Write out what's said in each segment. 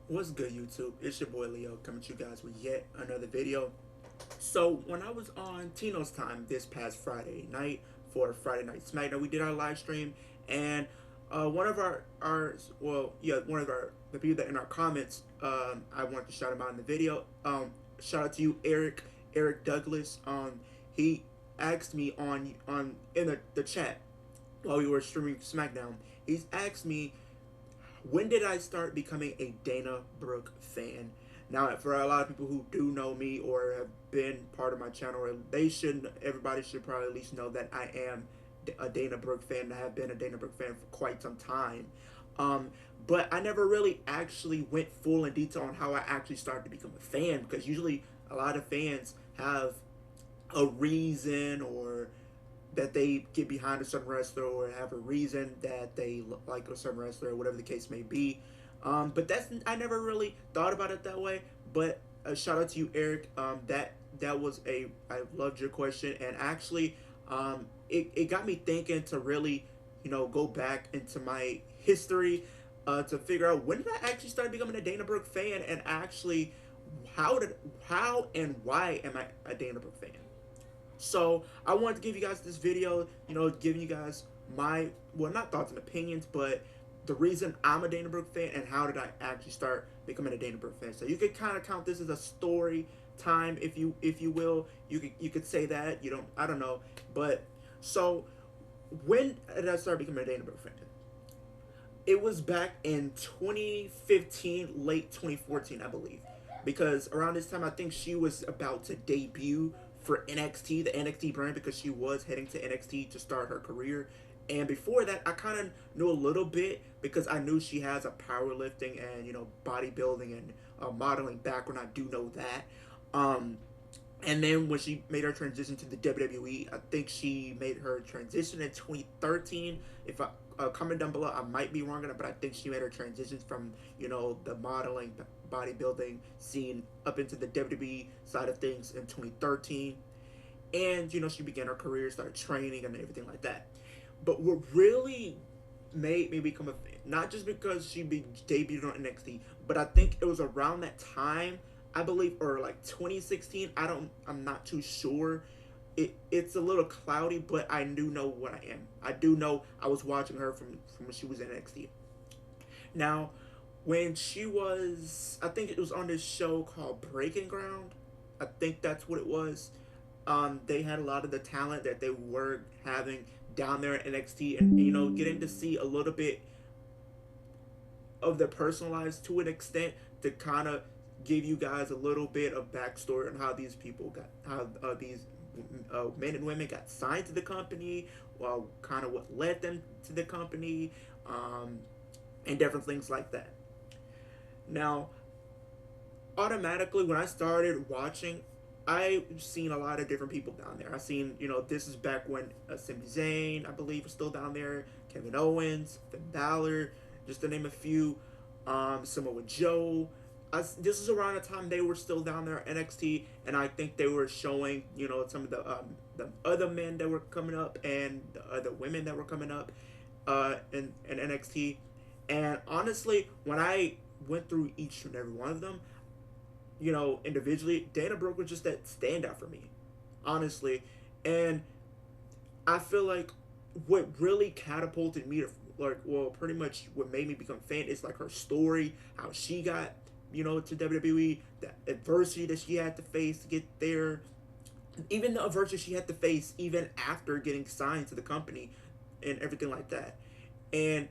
What's good, YouTube? It's your boy Leo coming to you guys with yet another video. So when I was on Tino's time this past Friday night for Friday Night SmackDown, we did our live stream, and one of one of our the people that in our comments, I wanted to shout him out in the video. Shout out to you, Eric Douglas. He asked me on in the chat while we were streaming SmackDown. He's asked me, when did I start becoming a Dana Brooke fan? Now, for a lot of people who do know me or have been part of my channel, everybody should probably at least know that I am a Dana Brooke fan. I have been a Dana Brooke fan for quite some time. Um, but I never really actually went full in detail on how I actually started to become a fan, because usually a lot of fans have a reason, or that they get behind a certain wrestler, or have a reason that they like a certain wrestler, or whatever the case may be. But I never really thought about it that way. But shout out to you, Eric. That was I loved your question, and actually, it got me thinking to really, go back into my history, to figure out when did I actually start becoming a Dana Brooke fan, and actually, how did how and why am I a Dana Brooke fan? So I wanted to give you guys this video, giving you guys my, well, not thoughts and opinions, but the reason I'm a Dana Brooke fan and how did I actually start becoming a Dana Brooke fan. So you could kind of count this as a story time, if you will. You could say that. I don't know, but so when did I start becoming a Dana Brooke fan? It was back in 2015, late 2014, I believe, because around this time I think she was about to debut for NXT, the NXT brand, because she was heading to NXT to start her career. And before that, I kind of knew a little bit because I knew she has a powerlifting and bodybuilding and modeling background. I do know that. Um, and then when she made her transition to the WWE, I think she made her transition in 2013. If I comment down below, I might be wrong on it, but I think she made her transition from the modeling, bodybuilding scene up into the WWE side of things in 2013. And she began her career, started training and everything like that. But what really made me become a fan, not just because she debuted on NXT, but I think it was around that time, I believe, or like 2016. I'm not too sure. It's a little cloudy, but I do know what I am. I do know I was watching her from when she was in NXT. Now, when she was, I think it was on this show called Breaking Ground. I think that's what it was. They had a lot of the talent that they were having down there in NXT, and getting to see a little bit of their personal lives to an extent, to kind of give you guys a little bit of backstory on how these people got, how these men and women got signed to the company, well, kind of what led them to the company, and different things like that. Now, automatically, when I started watching, I seen a lot of different people down there. I seen, this is back when Sami Zayn, I believe, was still down there. Kevin Owens, Finn Balor, just to name a few. Samoa Joe. This is around the time they were still down there at NXT, and I think they were showing, some of the other men that were coming up and the other women that were coming up, in NXT. And honestly, when I went through each and every one of them, individually, Dana Brooke was just that standout for me, honestly. And I feel like what really catapulted me to, like, well, pretty much what made me become a fan is like her story, how she got, to WWE, the adversity that she had to face to get there, even the adversity she had to face even after getting signed to the company and everything like that. And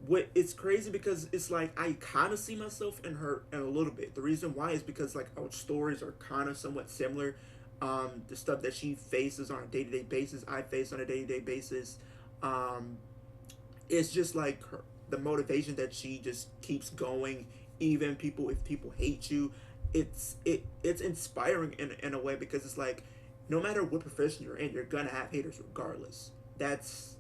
what it's crazy because it's like I kind of see myself in her in a little bit. The reason why is because like our stories are kind of somewhat similar. The stuff that she faces on a day-to-day basis, I face on a day-to-day basis. Um, it's just like the motivation that she just keeps going, even if people hate you. It's inspiring in a way, because it's like no matter what profession you're in, you're gonna have haters regardless. That's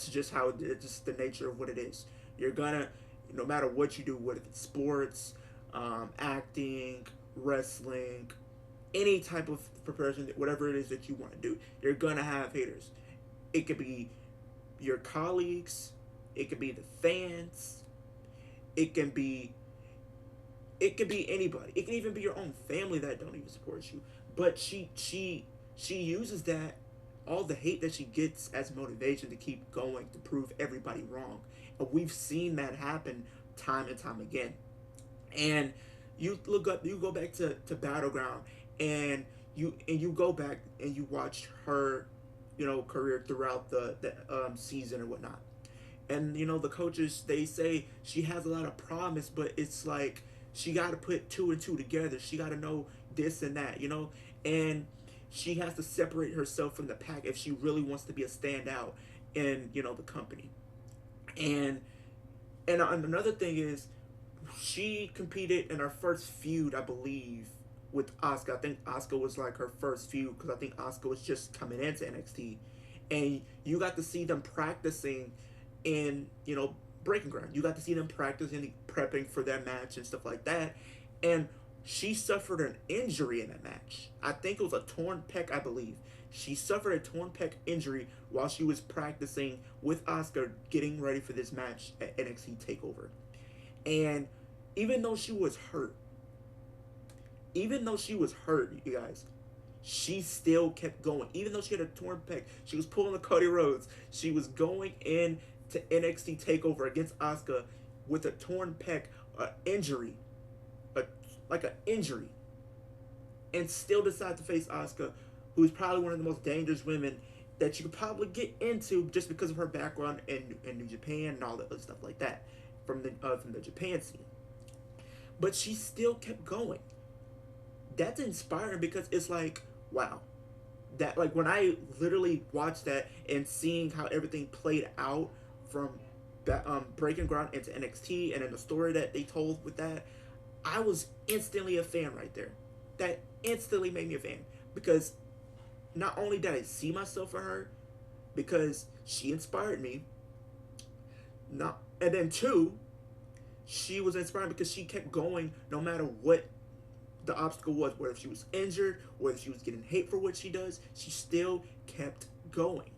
just how it's just the nature of what it is. You're gonna, no matter what you do, whether it's sports, acting, wrestling, any type of profession, whatever it is that you want to do, you're gonna have haters. It could be your colleagues, it could be the fans, it can be It could be anybody. It can even be your own family that don't even support you. But she uses that, all the hate that she gets, as motivation to keep going, to prove everybody wrong. And we've seen that happen time and time again. And you go back to Battleground, and you go back and you watch her, career throughout the season and whatnot. And the coaches, they say she has a lot of promise, but it's like she got to put two and two together. She got to know this and that, and she has to separate herself from the pack if she really wants to be a standout in the company. And and another thing is, she competed in her first feud, I believe, with Asuka. I think Asuka was like her first feud, because I think Asuka was just coming into NXT, and you got to see them practicing in breaking ground. You got to see them practicing, prepping for their match and stuff like that, and she suffered an injury in that match. I think it was a torn pec, I believe. She suffered a torn pec injury while she was practicing with Asuka, getting ready for this match at NXT Takeover. And even though she was hurt, you guys, she still kept going. Even though she had a torn pec, she was pulling the Cody Rhodes. She was going in to NXT Takeover against Asuka with a torn pec, injury, like an injury, and still decided to face Asuka, who's probably one of the most dangerous women that you could probably get into, just because of her background in New Japan and all that other stuff like that, from the Japan scene. But she still kept going. That's inspiring, because it's like, wow, that, like, when I literally watched that and seeing how everything played out from that breaking ground into NXT, and then the story that they told with that, I was instantly a fan right there. That instantly made me a fan, because not only did I see myself in her, because she inspired me, not, and then two, she was inspiring because she kept going no matter what the obstacle was, whether she was injured, whether she was getting hate for what she does, she still kept going.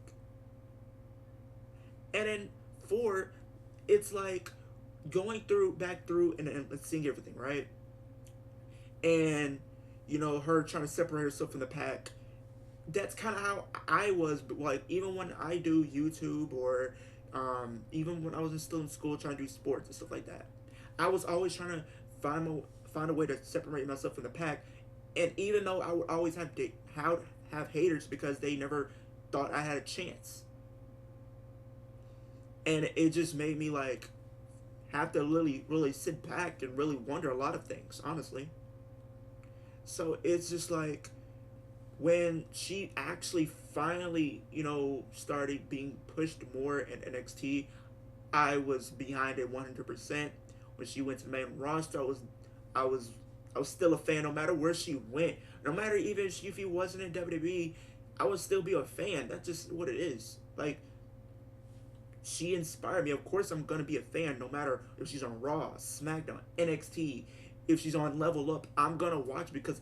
And then four, it's like going back through and seeing everything, right? And her trying to separate herself from the pack. That's kind of how I was, but like, even when I do YouTube, or even when I was still in school trying to do sports and stuff like that, I was always trying to find a way to separate myself from the pack. And even though I would always have haters, because they never thought I had a chance, and it just made me like have to really sit back and really wonder a lot of things, honestly. So it's just like, when she actually finally, started being pushed more in NXT, I was behind it 100%. When she went to the main roster, I was, I was still a fan, no matter where she went. No matter even if she wasn't in WWE, I would still be a fan. That's just what it is. Like, she inspired me. Of course, I'm gonna be a fan, no matter if she's on Raw, SmackDown, NXT. If she's on Level Up, I'm gonna watch, because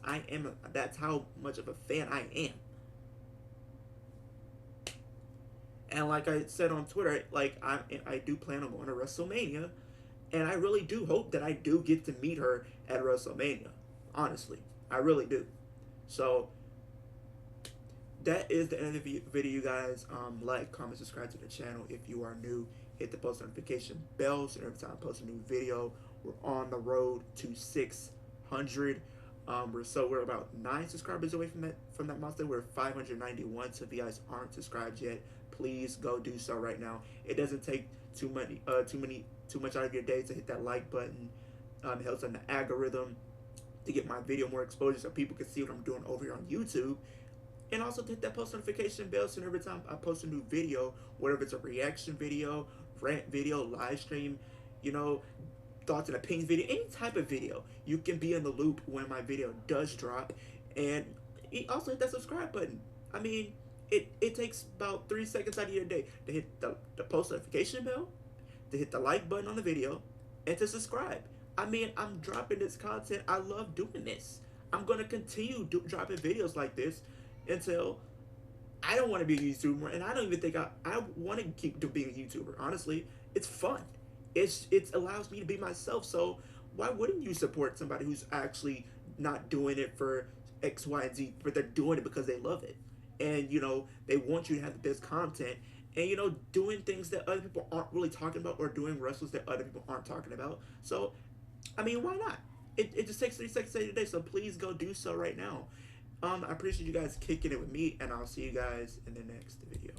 that's how much of a fan I am. And like I said on Twitter, like, I do plan on going to WrestleMania, and I really do hope that I do get to meet her at WrestleMania. Honestly, I really do. So that is the end of the video, you guys. Like, comment, subscribe to the channel if you are new. Hit the post notification bell so every time I post a new video. We're on the road to 600. We're about 9 subscribers away from that milestone. We're 591. So if you guys aren't subscribed yet, please go do so right now. It doesn't take too much out of your day to hit that like button. It helps on the algorithm to get my video more exposure, so people can see what I'm doing over here on YouTube. And also to hit that post notification bell, so every time I post a new video, whether it's a reaction video, rant video, live stream, thoughts and opinions video, any type of video, you can be in the loop when my video does drop. And also hit that subscribe button. I mean, it takes about 3 seconds out of your day to hit the post notification bell, to hit the like button on the video, and to subscribe. I mean, I'm dropping this content. I love doing this. I'm going to continue dropping videos like this until I don't want to be a YouTuber, and I don't even think I want to keep being a YouTuber. Honestly, it's fun. It allows me to be myself. So why wouldn't you support somebody who's actually not doing it for X, Y, and Z, but they're doing it because they love it, and they want you to have the best content, and doing things that other people aren't really talking about, or doing wrestles that other people aren't talking about. So, I mean, why not? It just takes 30 seconds a day, so please go do so right now. I appreciate you guys kicking it with me, and I'll see you guys in the next video.